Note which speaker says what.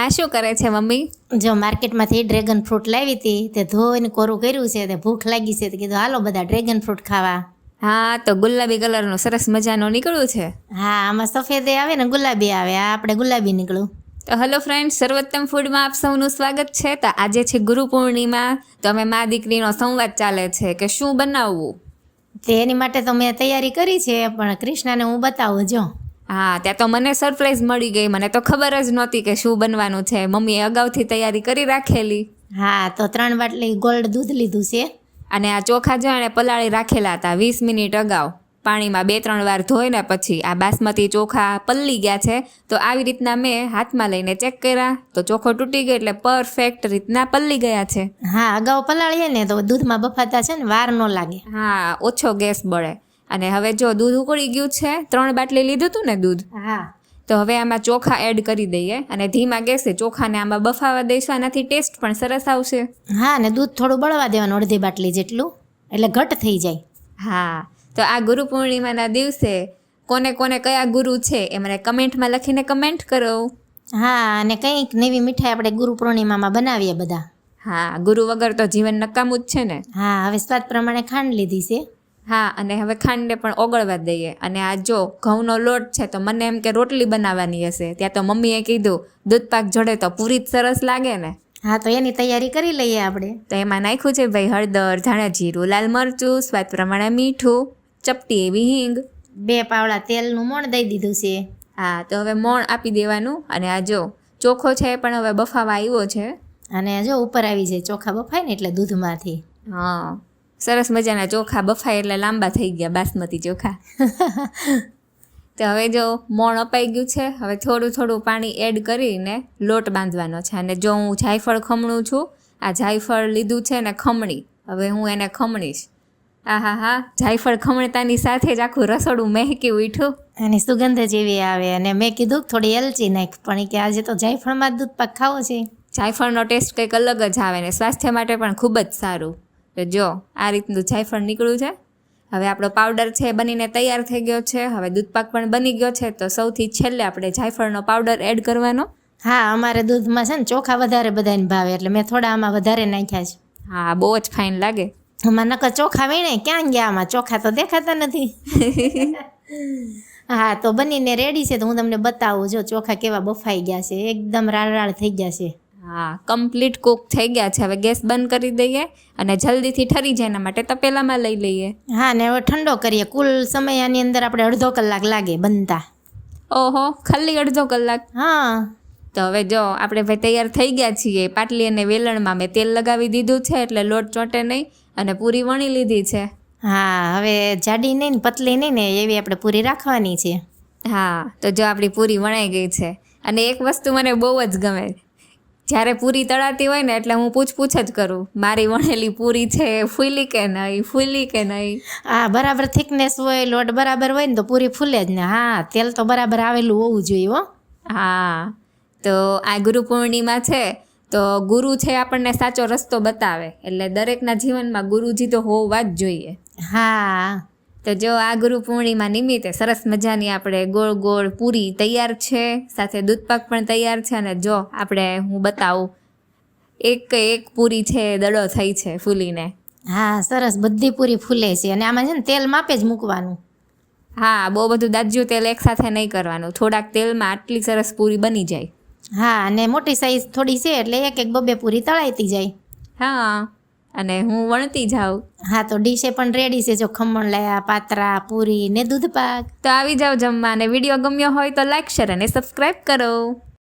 Speaker 1: આ શું કરે છે મમ્મી?
Speaker 2: જો માર્કેટમાંથી ડ્રેગન ફ્રૂટ લાવી હતી તે ધોઈને કોરું કર્યું છે તે ભૂખ લાગી છે તો કીધું હાલો બધા ડ્રેગન ફ્રૂટ ખાવા.
Speaker 1: હા, તો ગુલાબી કલરનો સરસ મજાનો નીકળ્યું છે.
Speaker 2: હા, આમાં સફેદ આવે ને ગુલાબી આવે, આ આપણે ગુલાબી નીકળ્યું.
Speaker 1: તો હેલો ફ્રેન્ડ્સ, સર્વોત્તમ ફૂડમાં આપ સૌનું સ્વાગત છે. તો આજે છે ગુરુ પૂર્ણિમા, તો અમે મા દીકરીનો સંવાદ ચાલે છે કે શું બનાવવું.
Speaker 2: તે એની માટે તો મેં તૈયારી કરી છે, પણ કૃષ્ણાને હું બતાવું જો.
Speaker 1: હા, ત્યાં તો મને સરપ્રાઈઝ મળી ગઈ. મને તો ખબર જ નહોતી કે શું બનવાનું છે. મમ્મીએ અગાઉથી તૈયારી કરી રાખેલી.
Speaker 2: હા, તો 3 બાટલી ગોલ્ડ દૂધ લીધું છે.
Speaker 1: અને આ ચોખા જો એણે પલાળી રાખેલા હતા 20 મિનિટ અગાઉ, પાણીમાં 2-3 વાર ધોઈને પછી આ બાસમતી ચોખા પલળી ગયા છે. તો આવી રીતના મેં હાથમાં લઈને ચેક કર્યા તો ચોખો તૂટી ગયો, એટલે પરફેક્ટ રીતના પલળી ગયા છે.
Speaker 2: હા, અગાઉ પલાળીએ ને તો દૂધમાં બફાતા છે ને વાર ન લાગે.
Speaker 1: હા, ઓછો ગેસ બળે. અને હવે જો દૂધ ઉકળી ગયું છે, 3 બાટલી લીધું હતું ને દૂધ.
Speaker 2: હા,
Speaker 1: તો હવે આમાં ચોખા એડ કરી દઈએ અને ધીમા ગેસે ચોખાને આમાં બફાવા દઈશું. આનાથી ટેસ્ટ પણ સરસ આવશે.
Speaker 2: હા, ને દૂધ થોડું બળવા દેવાનું, અડધી બાટલી જેટલું, એટલે ઘટ થઈ જાય.
Speaker 1: હા, તો આ ગુરુ પૂર્ણિમાના દિવસે કોને કોને કયા ગુરુ છે એ મને કમેન્ટમાં લખીને કમેન્ટ કરો.
Speaker 2: હા, અને કંઈક નવી મીઠાઈ આપણે ગુરુ પૂર્ણિમામાં બનાવીએ બધા.
Speaker 1: હા, ગુરુ વગર તો જીવન નકામું જ છે ને.
Speaker 2: હા, હવે સ્વાદ પ્રમાણે ખાંડ લીધી છે.
Speaker 1: હા, અને હવે ખાંડને પણ ઓગળવા દઈએ. અને આ જો ઘઉંનો લોટ છે, તો મને એમ કે રોટલી બનાવવાની હશે. ત્યાં તો મમ્મીએ કીધું દૂધપાક જોડે તો પૂરી જ સરસ લાગે ને.
Speaker 2: હા, તો એની તૈયારી કરી લઈએ આપણે.
Speaker 1: તો એમાં નાખ્યું છે ભાઈ હળદર, ધાણા જીરું, લાલ મરચું, સ્વાદ પ્રમાણે મીઠું, ચપટી એવી હિંગ,
Speaker 2: 2 પાવડા તેલનું મોણ દઈ દીધું છે.
Speaker 1: હા, તો હવે મોણ આપી દેવાનું. અને આ જો ચોખો છે એ પણ હવે બફાવા આવ્યો છે.
Speaker 2: અને જો ઉપર આવી જાય ચોખા બફાય ને એટલે દૂધમાંથી.
Speaker 1: હા, સરસ મજાના ચોખા બફાય એટલે લાંબા થઈ ગયા બાસમતી ચોખા. તો હવે જો મોણ અપાઈ ગયું છે. હવે થોડું થોડું પાણી એડ કરીને લોટ બાંધવાનો છે. અને જો હું જાયફળ ખમણું છું, આ જાયફળ લીધું છે ને ખમણી, હવે હું એને ખમણીશ. હા, જાયફળ ખમણતાની સાથે જ આખું રસોડું મહેકી ઉઠ્યું.
Speaker 2: એની સુગંધ જેવી આવે. અને મેં કીધું થોડી એલચી નાખ, પણ કે આજે તો જાયફળમાં જ દૂધપાક ખાવો છે.
Speaker 1: જાયફળનો ટેસ્ટ કંઈક અલગ જ આવે ને સ્વાસ્થ્ય માટે પણ ખૂબ જ સારું. તો જો આ રીતનું જાયફળ નીકળ્યું છે. હવે આપણો પાવડર છે એ બનીને તૈયાર થઈ ગયો છે. હવે દૂધપાક પણ બની ગયો છે. તો સૌથી છેલ્લે આપણે જાયફળનો પાવડર એડ કરવાનો.
Speaker 2: હા, અમારે દૂધમાં છે ને ચોખા વધારે બધાને ભાવે, એટલે મેં થોડા આમાં વધારે નાખ્યા છે.
Speaker 1: હા, બહુ જ ફાઇન લાગે.
Speaker 2: આમાં નકર ચોખા વીણે ક્યાં ગયા, આમાં ચોખા તો દેખાતા નથી. હા, તો બનીને રેડી છે. તો હું તમને બતાવું, જો ચોખા કેવા બફાઈ ગયા છે, એકદમ રાળ રાળ થઈ ગયા છે.
Speaker 1: હા, કમ્પ્લીટ કુક થઈ ગયા છે. હવે ગેસ બંધ કરી દઈએ અને જલ્દીથી ઠરી જાય એના માટે તપેલામાં લઈ લઈએ.
Speaker 2: હા, ને હવે ઠંડો કરીએ. કુલ સમય આની અંદર આપણે અડધો કલાક લાગે બનતા.
Speaker 1: ઓહો, ખાલી અડધો કલાક?
Speaker 2: હા,
Speaker 1: તો હવે જો આપણે ભાઈ તૈયાર થઈ ગયા છીએ. પાટલી અને વેલણમાં મેં તેલ લગાવી દીધું છે એટલે લોટ ચોંટે નહીં. અને પૂરી વણી લીધી છે.
Speaker 2: હા, હવે જાડી નહીં ને પતલી નહીં ને એવી આપણે પૂરી રાખવાની છે.
Speaker 1: હા, તો જો આપણી પૂરી વણાઈ ગઈ છે. અને એક વસ્તુ મને બહુ જ ગમે, જ્યારે પૂરી તળાતી હોય ને એટલે હું પૂછ જ કરું, મારી વણેલી પૂરી છે ફૂલી કે નહીં, ફૂલી કે નહીં.
Speaker 2: હા, બરાબર થિકનેસ હોય, લોટ બરાબર હોય ને તો પૂરી ફૂલે જ ને. હા, તેલ તો બરાબર આવેલું હોવું જોઈએ હો.
Speaker 1: હા, તો આ ગુરુ પૂર્ણિમા છે, તો ગુરુ છે આપણને સાચો રસ્તો બતાવે. એટલે દરેકના જીવનમાં ગુરુજી તો હોવા જ જોઈએ.
Speaker 2: હા,
Speaker 1: તો જો આ ગુરુ પૂર્ણિમા નિમિત્તે સરસ મજાની આપણે ગોળ ગોળ પૂરી તૈયાર છે, સાથે દૂધપાક પણ તૈયાર છે. અને જો આપણે હું બતાવું, એક પૂરી છે દડો થઈ છે ફૂલીને.
Speaker 2: હા, સરસ બધી પૂરી ફૂલે છે. અને આમાં છે ને તેલ માપે જ મૂકવાનું.
Speaker 1: હા, બહુ બધું દાજ્યું તેલ એકસાથે નહીં કરવાનું, થોડાક તેલમાં આટલી સરસ પૂરી બની જાય.
Speaker 2: હા, અને મોટી સાઈઝ થોડી છે એટલે 1-2 પૂરી તળાઈતી જાય.
Speaker 1: હા, અને હું વણતી જાઉં.
Speaker 2: હા, તો ડીશે પણ રેડી છે. જો ખમણ લાયા, પાતરા, પૂરી ને દૂધપાક.
Speaker 1: તો આવી જાઓ જમવા. અને વિડીયો ગમ્યો હોય તો લાઈક, શેર અને સબસ્ક્રાઈબ કરો.